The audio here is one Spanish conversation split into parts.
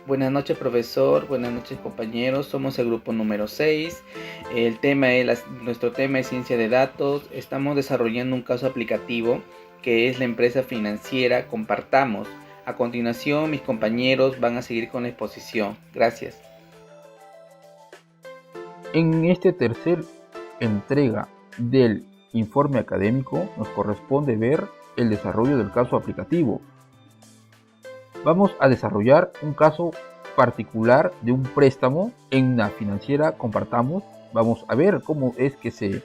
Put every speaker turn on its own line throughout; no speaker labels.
Buenas noches, profesor. Buenas noches, compañeros. Somos el grupo número 6. Nuestro tema es ciencia de datos. Estamos desarrollando un caso aplicativo que es la empresa financiera Compartamos. A continuación, mis compañeros van a seguir con la exposición. Gracias.
En esta tercera entrega del informe académico nos corresponde ver el desarrollo del caso aplicativo. Vamos a desarrollar un caso particular de un préstamo en una financiera Compartamos. Vamos a ver cómo es que se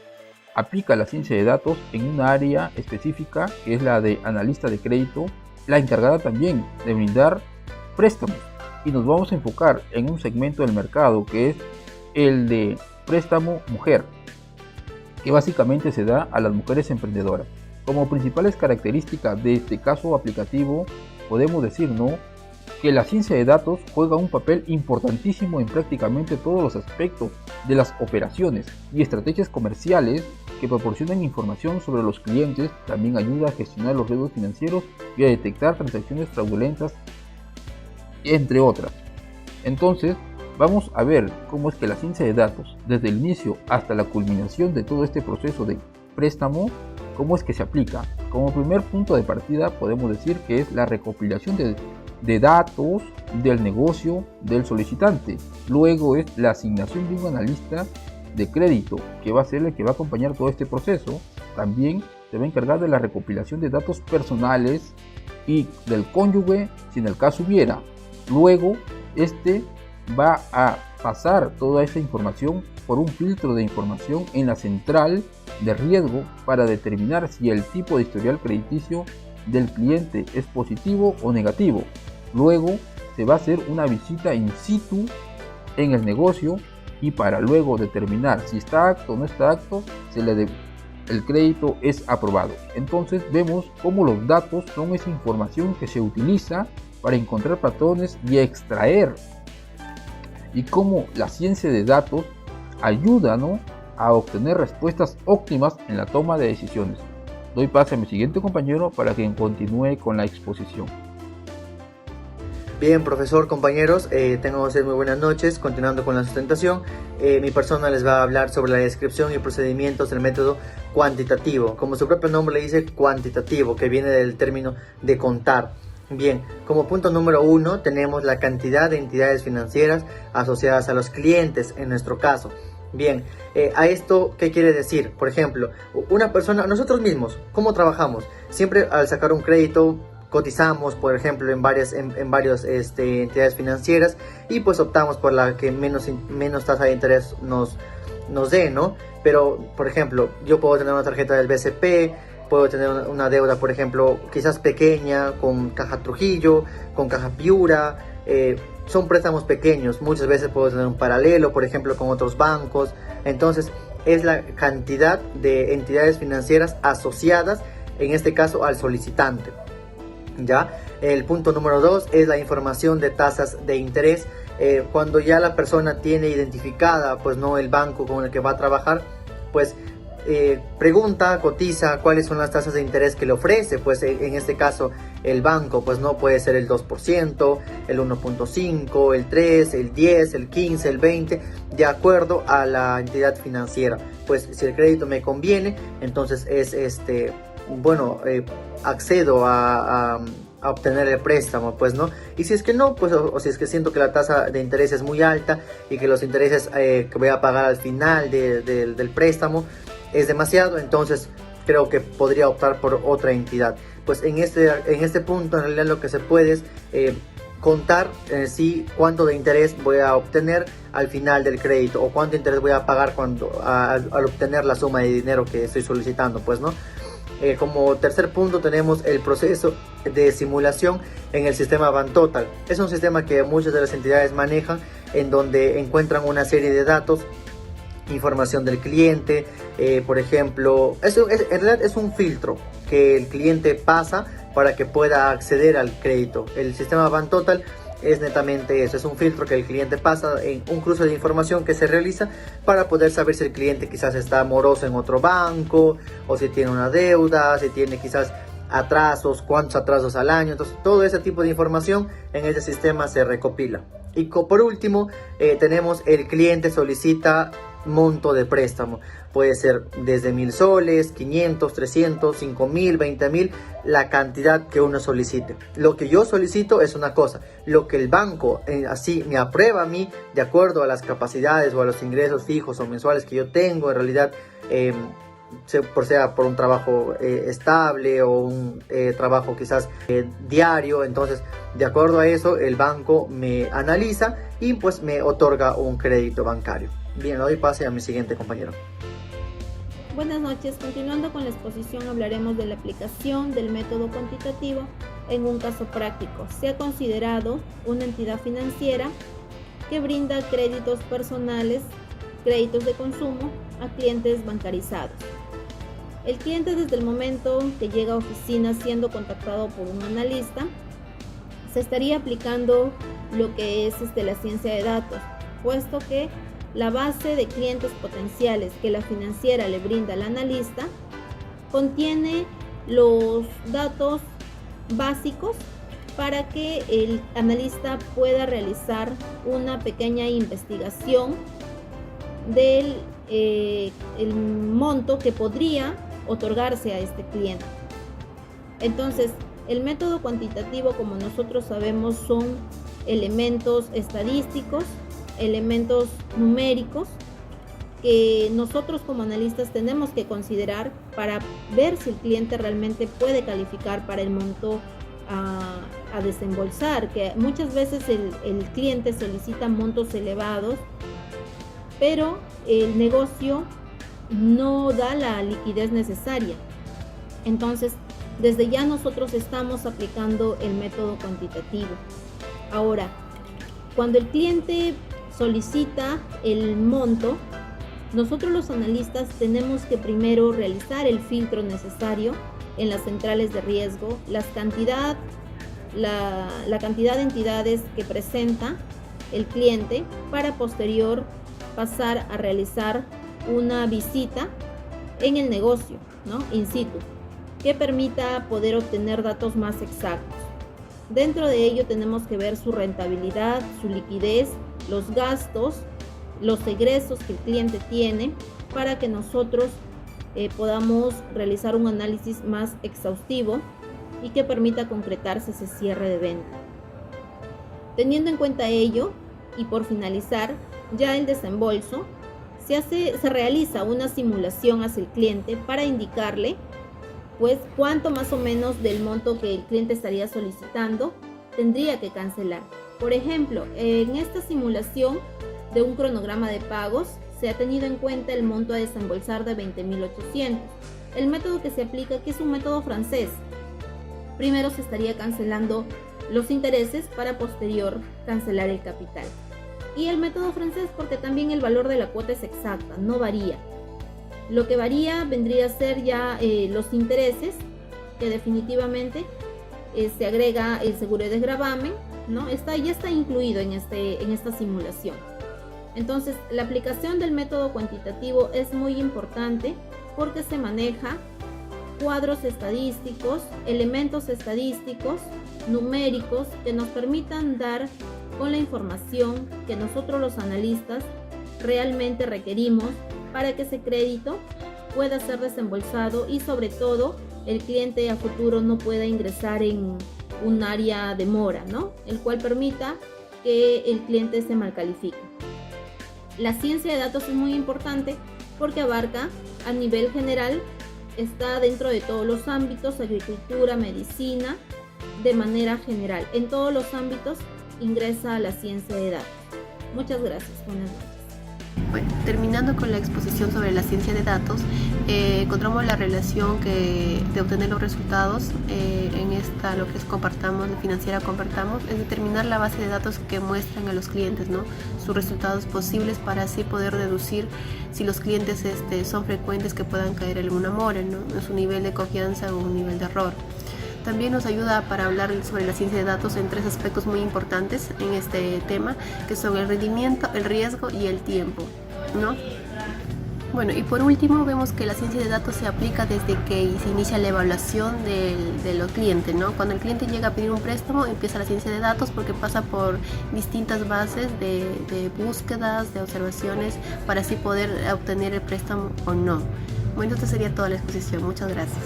aplica la ciencia de datos en una área específica que es la de analista de crédito, la encargada también de brindar préstamos. Y nos vamos a enfocar en un segmento del mercado que es el de préstamo mujer, que básicamente se da a las mujeres emprendedoras. Como principales características de este caso aplicativo, podemos decir, que la ciencia de datos juega un papel importantísimo en prácticamente todos los aspectos de las operaciones y estrategias comerciales que proporcionan información sobre los clientes. También ayuda a gestionar los riesgos financieros y a detectar transacciones fraudulentas, entre otras. Entonces, vamos a ver cómo es que la ciencia de datos, desde el inicio hasta la culminación de todo este proceso de préstamo, cómo es que se aplica. Como primer punto de partida podemos decir que es la recopilación de datos del negocio del solicitante. Luego es la asignación de un analista de crédito que va a ser el que va a acompañar todo este proceso. También se va a encargar de la recopilación de datos personales y del cónyuge si en el caso hubiera. Luego este va a pasar toda esa información por un filtro de información en la central de riesgo para determinar si el tipo de historial crediticio del cliente es positivo o negativo. Luego se va a hacer una visita in situ en el negocio y para luego determinar si está apto o no está apto, el crédito es aprobado. Entonces vemos cómo los datos son esa información que se utiliza para encontrar patrones y extraer, y cómo la ciencia de datos ayuda a obtener respuestas óptimas en la toma de decisiones. Doy pase a mi siguiente compañero para que continúe con la exposición.
Bien, profesor, compañeros, tengan ustedes muy buenas noches. Continuando con la sustentación, mi persona les va a hablar sobre la descripción y procedimientos del método cuantitativo. Como su propio nombre le dice, cuantitativo, que viene del término de contar. Bien, como punto número 1 tenemos la cantidad de entidades financieras asociadas a los clientes en nuestro caso. Bien, a esto, ¿qué quiere decir? Por ejemplo, una persona, nosotros mismos, ¿cómo trabajamos? Siempre al sacar un crédito cotizamos, por ejemplo, en varias entidades financieras y pues optamos por la que menos tasa de interés nos dé, ¿no? Pero, por ejemplo, yo puedo tener una tarjeta del BCP, puedo tener una deuda, por ejemplo, quizás pequeña, con Caja Trujillo, con Caja Piura. Son préstamos pequeños. Muchas veces puedo tener un paralelo, por ejemplo, con otros bancos. Entonces, es la cantidad de entidades financieras asociadas, en este caso, al solicitante. ¿Ya? El punto número 2 es la información de tasas de interés. Cuando ya la persona tiene identificada, pues no, el banco con el que va a trabajar, pues pregunta, cotiza cuáles son las tasas de interés que le ofrece. Pues en este caso el banco, pues no puede ser el 2%, el 1.5%, el 3%, el 10%, el 15%, el 20%, de acuerdo a la entidad financiera. Pues si el crédito me conviene, entonces es accedo a obtener el préstamo, pues no. Y si es que no, pues o si es que siento que la tasa de interés es muy alta y que los intereses que voy a pagar al final del préstamo es demasiado, entonces creo que podría optar por otra entidad. Pues en este punto en realidad lo que se puede es contar sí cuánto de interés voy a obtener al final del crédito, o cuánto interés voy a pagar al obtener la suma de dinero que estoy solicitando, pues no. Como tercer punto tenemos el proceso de simulación en el sistema BanTotal. Es un sistema que muchas de las entidades manejan, en donde encuentran una serie de datos, información del cliente, por ejemplo, en realidad es un filtro que el cliente pasa para que pueda acceder al crédito. El sistema BanTotal es netamente eso, es un filtro que el cliente pasa en un cruce de información que se realiza para poder saber si el cliente quizás está moroso en otro banco, o si tiene una deuda, si tiene quizás atrasos, cuántos atrasos al año. Entonces todo ese tipo de información en ese sistema se recopila. Y por último tenemos el cliente solicita monto de préstamo. Puede ser desde 1000 soles, 500, 300, 5000, 20.000, la cantidad que uno solicite. Lo que yo solicito es una cosa, lo que el banco así me aprueba a mí de acuerdo a las capacidades o a los ingresos fijos o mensuales que yo tengo, en realidad sea por un trabajo estable o un trabajo quizás diario. Entonces, de acuerdo a eso, el banco me analiza y pues me otorga un crédito bancario. Bien, le doy pase a mi siguiente compañero.
Buenas noches, continuando con la exposición hablaremos de la aplicación del método cuantitativo en un caso práctico. Se ha considerado una entidad financiera que brinda créditos personales, créditos de consumo a clientes bancarizados. El cliente, desde el momento que llega a oficina siendo contactado por un analista, se estaría aplicando lo que es la ciencia de datos, puesto que la base de clientes potenciales que la financiera le brinda al analista contiene los datos básicos para que el analista pueda realizar una pequeña investigación del el monto que podría otorgarse a este cliente. Entonces, el método cuantitativo, como nosotros sabemos, son elementos estadísticos, elementos numéricos que nosotros como analistas tenemos que considerar para ver si el cliente realmente puede calificar para el monto a desembolsar, que muchas veces el cliente solicita montos elevados, pero el negocio no da la liquidez necesaria. Entonces, desde ya nosotros estamos aplicando el método cuantitativo. Ahora, cuando el cliente solicita el monto, nosotros los analistas tenemos que primero realizar el filtro necesario en las centrales de riesgo, la cantidad de entidades que presenta el cliente, para posterior pasar a realizar una visita en el negocio, ¿no? In situ, que permita poder obtener datos más exactos. Dentro de ello tenemos que ver su rentabilidad, su liquidez, los gastos, los egresos que el cliente tiene, para que nosotros podamos realizar un análisis más exhaustivo y que permita concretarse ese cierre de venta. Teniendo en cuenta ello, y por finalizar ya el desembolso, se realiza una simulación hacia el cliente para indicarle pues cuánto más o menos del monto que el cliente estaría solicitando tendría que cancelar. Por ejemplo, en esta simulación de un cronograma de pagos se ha tenido en cuenta el monto a desembolsar de 20.800. El método que se aplica aquí es un método francés. Primero se estaría cancelando los intereses para posterior cancelar el capital. Y el método francés porque también el valor de la cuota es exacta, no varía. Lo que varía vendría a ser ya los intereses, que definitivamente se agrega el seguro de desgravamen, ¿no? Ya está incluido en esta simulación. Entonces, la aplicación del método cuantitativo es muy importante porque se maneja cuadros estadísticos, elementos estadísticos, numéricos, que nos permitan dar con la información que nosotros los analistas realmente requerimos para que ese crédito pueda ser desembolsado y sobre todo el cliente a futuro no pueda ingresar en un área de mora, ¿no? El cual permita que el cliente se malcalifique. La ciencia de datos es muy importante porque abarca a nivel general, está dentro de todos los ámbitos, agricultura, medicina, de manera general. En todos los ámbitos ingresa a la ciencia de datos. Muchas gracias. Buenas noches.
Bueno, terminando con la exposición sobre la ciencia de datos, encontramos la relación de obtener los resultados en lo que es Compartamos, de Financiera Compartamos, es determinar la base de datos que muestran a los clientes, ¿no? Sus resultados posibles, para así poder deducir si los clientes son frecuentes que puedan caer en alguna mora, ¿no? En su nivel de confianza o un nivel de error. También nos ayuda para hablar sobre la ciencia de datos en tres aspectos muy importantes en este tema, que son el rendimiento, el riesgo y el tiempo, ¿no? Bueno, y por último vemos que la ciencia de datos se aplica desde que se inicia la evaluación de los clientes, ¿no? Cuando el cliente llega a pedir un préstamo, empieza la ciencia de datos porque pasa por distintas bases de búsquedas, de observaciones, para así poder obtener el préstamo o no. Bueno, esto sería toda la exposición. Muchas gracias.